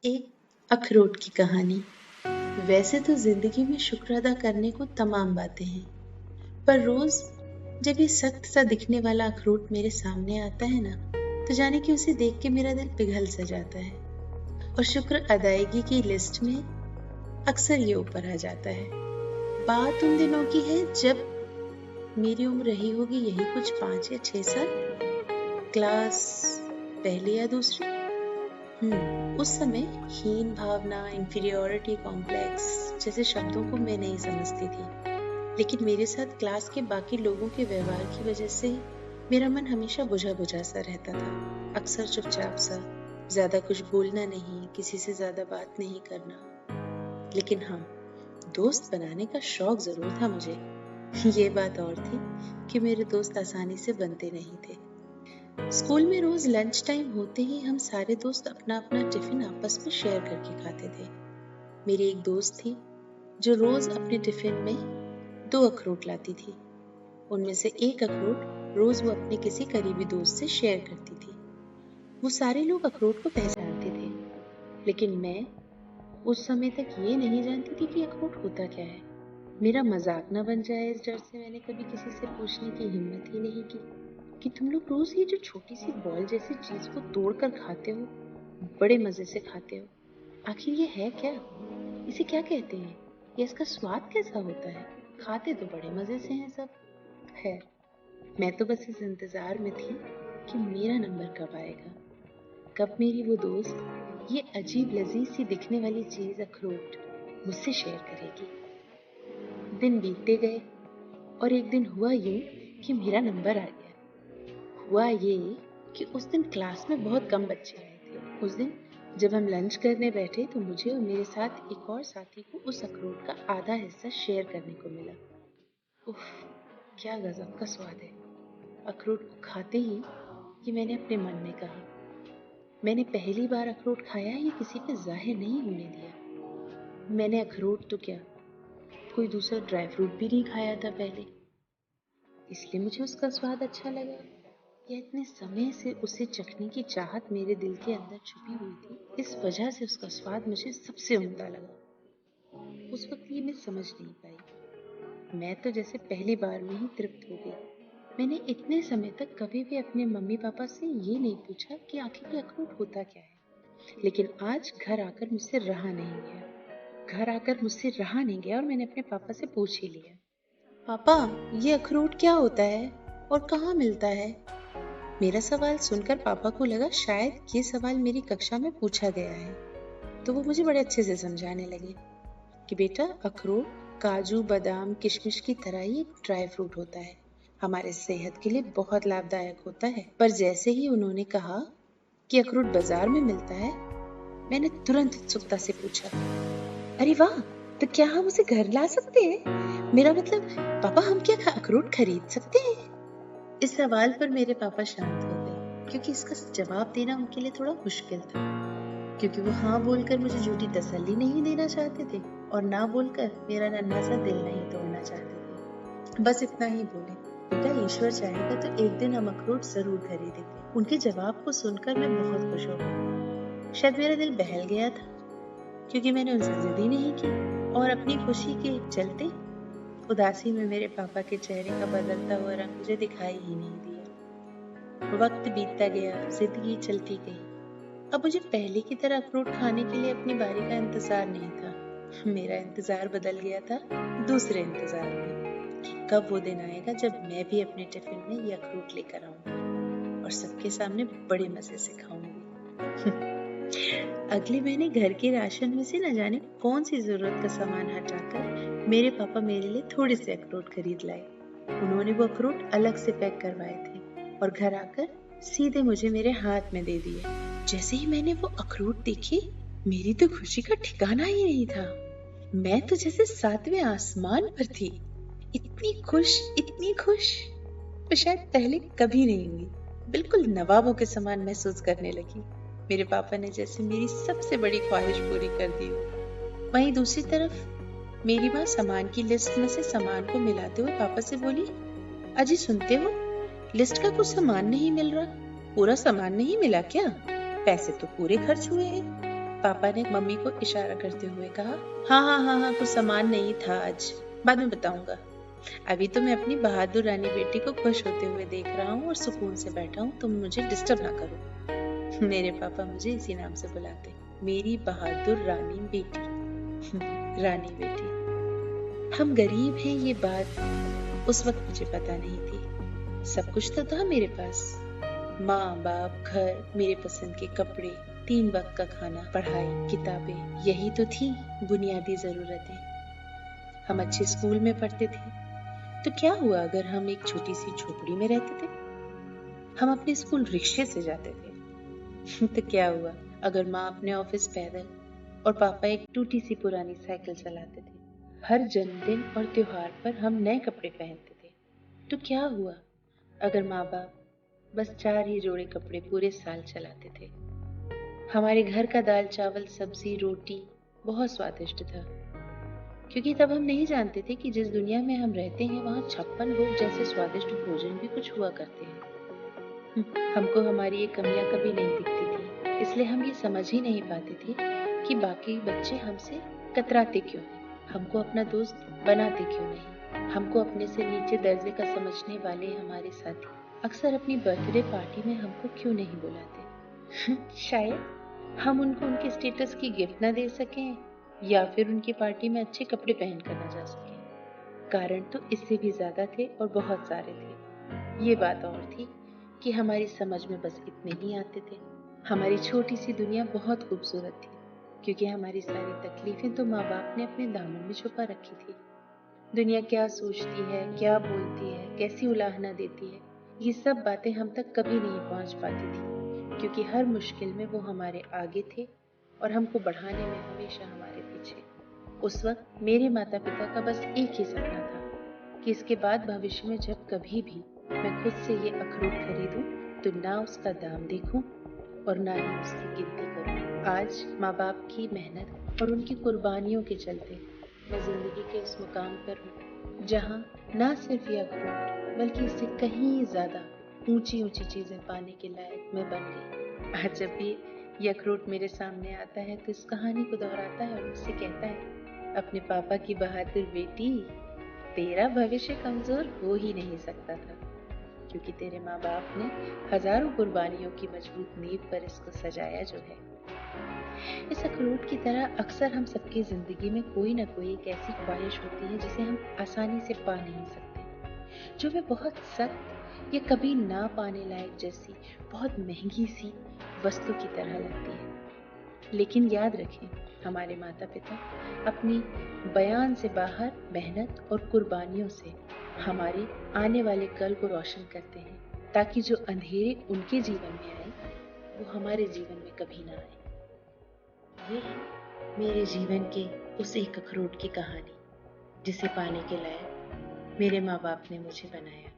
एक अखरोट की कहानी। वैसे तो जिंदगी में शुक्र अदा करने को तमाम बातें हैं, पर रोज जब ये सख्त सा दिखने वाला अखरोट मेरे सामने आता है ना, तो जाने कि उसे देख के मेरा दिल पिघल सा जाता है और शुक्र अदायगी की लिस्ट में अक्सर ये ऊपर आ जाता है। बात उन दिनों की है जब मेरी उम्र रही होगी यही कुछ 5 या 6 साल, क्लास पहली या दूसरी। उस समय हीन भावना, इंफीरियोरिटी कॉम्प्लेक्स जैसे शब्दों को मैं नहीं समझती थी, लेकिन मेरे साथ क्लास के बाकी लोगों के व्यवहार की वजह से मेरा मन हमेशा बुझा बुझा सा रहता था। अक्सर चुपचाप सा, ज्यादा कुछ बोलना नहीं, किसी से ज्यादा बात नहीं करना। लेकिन हाँ, दोस्त बनाने का शौक जरूर था मुझे। ये बात और थी कि मेरे दोस्त आसानी से बनते नहीं थे। स्कूल में रोज लंच टाइम होते ही हम सारे दोस्त अपना अपना टिफिन आपस में शेयर करके खाते थे। मेरी एक दोस्त थी जो रोज अपने टिफिन में 2 अखरोट लाती थी। उनमें से एक अखरोट रोज वो अपने किसी करीबी दोस्त से शेयर करती थी। वो सारे लोग अखरोट को पहचानते थे, लेकिन मैं उस समय तक ये नहीं जानती थी कि अखरोट होता क्या है। मेरा मजाक न बन जाए इस डर से मैंने कभी किसी से पूछने की हिम्मत ही नहीं की कि तुम लोग रोज ये जो छोटी सी बॉल जैसी चीज को तोड़कर खाते हो, बड़े मजे से खाते हो, आखिर ये है क्या? इसे क्या कहते हैं? या इसका स्वाद कैसा होता है? खाते तो बड़े मजे से हैं सब। है, मैं तो बस इस इंतजार में थी कि मेरा नंबर कब आएगा, कब मेरी वो दोस्त ये अजीब लजीज सी दिखने वाली चीज अखरोट मुझसे शेयर करेगी। दिन बीतते गए और एक दिन हुआ यूं कि मेरा नंबर आ गया। हुआ ये कि उस दिन क्लास में बहुत कम बच्चे आए थे। उस दिन जब हम लंच करने बैठे तो मुझे और मेरे साथ एक और साथी को उस अखरोट का आधा हिस्सा शेयर करने को मिला। उफ, क्या गजब का स्वाद है। अखरोट को खाते ही ये मैंने अपने मन में कहा। मैंने पहली बार अखरोट खाया, ये किसी पे जाहिर नहीं होने दिया। मैंने अखरोट तो क्या, कोई दूसरा ड्राई फ्रूट भी नहीं खाया था पहले, इसलिए मुझे उसका स्वाद अच्छा लगा। या इतने समय से उसे चखने की चाहत मेरे दिल के अंदर छुपी हुई थी, इस वजह से उसका स्वाद मुझे सबसे उम्दा लगा। उस वक्त ये मैं समझ नहीं पाई। मैं तो जैसे पहली बार में ही तृप्त हो गई। मैंने इतने समय तक कभी भी अपने मम्मी पापा से ये नहीं पूछा कि आखिर ये अखरोट होता क्या है, लेकिन आज घर आकर मुझसे रहा नहीं गया और मैंने अपने पापा से पूछ ही लिया, पापा ये अखरोट क्या होता है और कहाँ मिलता है? मेरा सवाल सुनकर पापा को लगा शायद ये सवाल मेरी कक्षा में पूछा गया है, तो वो मुझे बड़े अच्छे से समझाने लगे कि बेटा, अखरोट काजू बादाम किशमिश की तरह ही एक ड्राई फ्रूट होता है, हमारे सेहत के लिए बहुत लाभदायक होता है। पर जैसे ही उन्होंने कहा कि अखरोट बाजार में मिलता है, मैंने तुरंत उत्सुकता से पूछा, अरे वाह, तो क्या हम उसे घर ला सकते हैं? मेरा मतलब, पापा हम क्या अखरोट खरीद सकते हैं? इस सवाल पर मेरे पापा शांत हो गए, क्योंकि इसका जवाब देना उनके लिए थोड़ा मुश्किल था, क्योंकि वो हाँ बोलकर मुझे झूठी तसल्ली नहीं देना चाहते थे और ना बोलकर मेरा नन्हा सा दिल नहीं तोड़ना चाहते थे। बस इतना ही बोले, बेटा ईश्वर चाहेगा तो एक दिन हम अखरोट जरूर खरीदेंगे। उनके जवाब को सुनकर मैं बहुत खुश हो गई। शायद मेरा दिल बहल गया था, क्योंकि मैंने उनसे जिद ही नहीं की और अपनी खुशी के चलते उदासी में मेरे पापा के चेहरे का बदलता हुआ रंग मुझे दिखाई ही नहीं दिया। वक्त बीतता गया, जिंदगी चलती गई। अब मुझे पहले की तरह अखरोट खाने के लिए अपनी बारी का इंतजार नहीं था। मेरा इंतजार बदल गया था दूसरे इंतजार में। कब वो दिन आएगा जब मैं भी अपने टिफिन में ये अखरोट लेकर आऊंगी और सबके सामने बड़े मजे से खाऊंगी। अगले महीने घर के राशन में से न जाने कौन सी जरूरत का सामान हटाकर मेरे पापा मेरे लिए थोड़े से अखरोट खरीद लाए। उन्होंने वो अखरोट अलग से पैक करवाए थे और घर आकर सीधे मुझे मेरे हाथ में दे दिए। जैसे ही मैंने वो अखरोट देखे, मेरी तो खुशी का ठिकाना ही नहीं था। मैं तो जैसे 7वें आसमान पर थी। इतनी खुश मैं शायद पहले कभी नहीं हुई। बिल्कुल नवाबों के समान महसूस करने लगी। मेरे पापा ने जैसे मेरी सबसे बड़ी ख्वाहिश पूरी कर दी। वहीं दूसरी तरफ मेरी माँ सामान की लिस्ट में से सामान को मिलाते हुए पापा से बोली, अजी सुनते हो, लिस्ट का कुछ सामान नहीं मिल रहा। पूरा सामान नहीं मिला क्या? पैसे तो पूरे खर्च हुए हैं। पापा ने मम्मी को इशारा करते हुए कहा, हाँ हाँ हाँ हाँ, कुछ सामान नहीं था आज, बाद में बताऊंगा। अभी तो मैं अपनी बहादुर रानी बेटी को खुश होते हुए देख रहा हूँ और सुकून से बैठा हूँ, तुम मुझे डिस्टर्ब ना करो। मेरे पापा मुझे इसी नाम से बुलाते, मेरी बहादुर रानी बेटी। रानी बेटी। हम गरीब हैं ये बात उस वक्त मुझे पता नहीं थी। सब कुछ तो था मेरे पास, माँ बाप, घर, मेरे पसंद के कपड़े, 3 वक्त का खाना, पढ़ाई, किताबें, यही तो थी बुनियादी जरूरतें। हम अच्छे स्कूल में पढ़ते थे, तो क्या हुआ अगर हम एक छोटी सी झोपड़ी में रहते थे? हम अपने स्कूल रिक्शे से जाते थे। तो क्या हुआ अगर माँ अपने ऑफिस पैदल और पापा एक टूटी सी पुरानी साइकिल चलाते थे? हर जन्मदिन और त्योहार पर हम नए कपड़े पहनते थे। तो क्या हुआ अगर माँ बाप बस 4 ही जोड़े कपड़े पूरे साल चलाते थे? हमारे घर का दाल चावल सब्जी रोटी बहुत स्वादिष्ट था, क्योंकि तब हम नहीं जानते थे कि जिस दुनिया में हम रहते हैं वहाँ 56 भोग जैसे स्वादिष्ट भोजन भी कुछ हुआ करते हैं। हमको हमारी ये कमियां कभी नहीं दिखती थी, इसलिए हम ये समझ ही नहीं पाते थे कि बाकी बच्चे हमसे कतराते क्यों हैं, हमको अपना दोस्त बनाते क्यों नहीं, हमको अपने से नीचे दर्जे का समझने वाले हमारे साथी अक्सर अपनी बर्थडे पार्टी में हमको क्यों नहीं बुलाते। शायद हम उनको उनके स्टेटस की गिफ्ट ना दे सकें, या फिर उनकी पार्टी में अच्छे कपड़े पहन कर ना जा सकें। कारण तो इससे भी ज्यादा थे और बहुत सारे थे। ये बात और थी कि हमारी समझ में बस इतने ही आते थे। हमारी छोटी सी दुनिया बहुत खूबसूरत थी, क्योंकि हमारी सारी तकलीफें तो माँ बाप ने अपने दामन में छुपा रखी थी। दुनिया क्या सोचती है, क्या बोलती है, कैसी उलाहना देती है, ये सब बातें हम तक कभी नहीं पहुंच पाती थी, क्योंकि हर मुश्किल में वो हमारे आगे थे और हमको बढ़ाने में हमेशा हमारे पीछे। उस वक्त मेरे माता पिता का बस एक ही सपना था कि इसके बाद भविष्य में जब कभी भी मैं खुद से ये अखरोट खरीदूं तो ना उसका दाम देखूं और ना ही उसकी गिनती करूं। आज माँ बाप की मेहनत और उनकी कुर्बानियों के चलते मैं जिंदगी के उस मुकाम पर हूँ जहाँ ना सिर्फ ये अखरोट बल्कि इससे कहीं ज्यादा ऊंची ऊंची चीजें पाने के लायक मैं बन गई। आज जब भी ये अखरोट मेरे सामने आता है तो इस कहानी को दोहराता है और मुझसे कहता है, अपने पापा की बहादुर बेटी, तेरा भविष्य कमजोर हो ही नहीं सकता था, क्योंकि तेरे माँ बाप ने हजारों कुर्बानियों की मजबूत नींव पर इसको सजाया जो है। इस अखरोट की तरह अक्सर हम सबकी जिंदगी में कोई ना कोई एक ऐसी ख्वाहिश होती है जिसे हम आसानी से पा नहीं सकते, जो हमें बहुत सख्त या कभी ना पाने लायक जैसी बहुत महंगी सी वस्तु की तरह लगती है। लेकिन याद रखें, हमारे माता पिता अपनी बयान से बाहर मेहनत और कुर्बानियों से हमारे आने वाले कल को रोशन करते हैं, ताकि जो अंधेरे उनके जीवन में आए वो हमारे जीवन में कभी ना आए। ये है मेरे जीवन के उस एक अखरोट की कहानी जिसे पाने के लायक मेरे माँ बाप ने मुझे बनाया।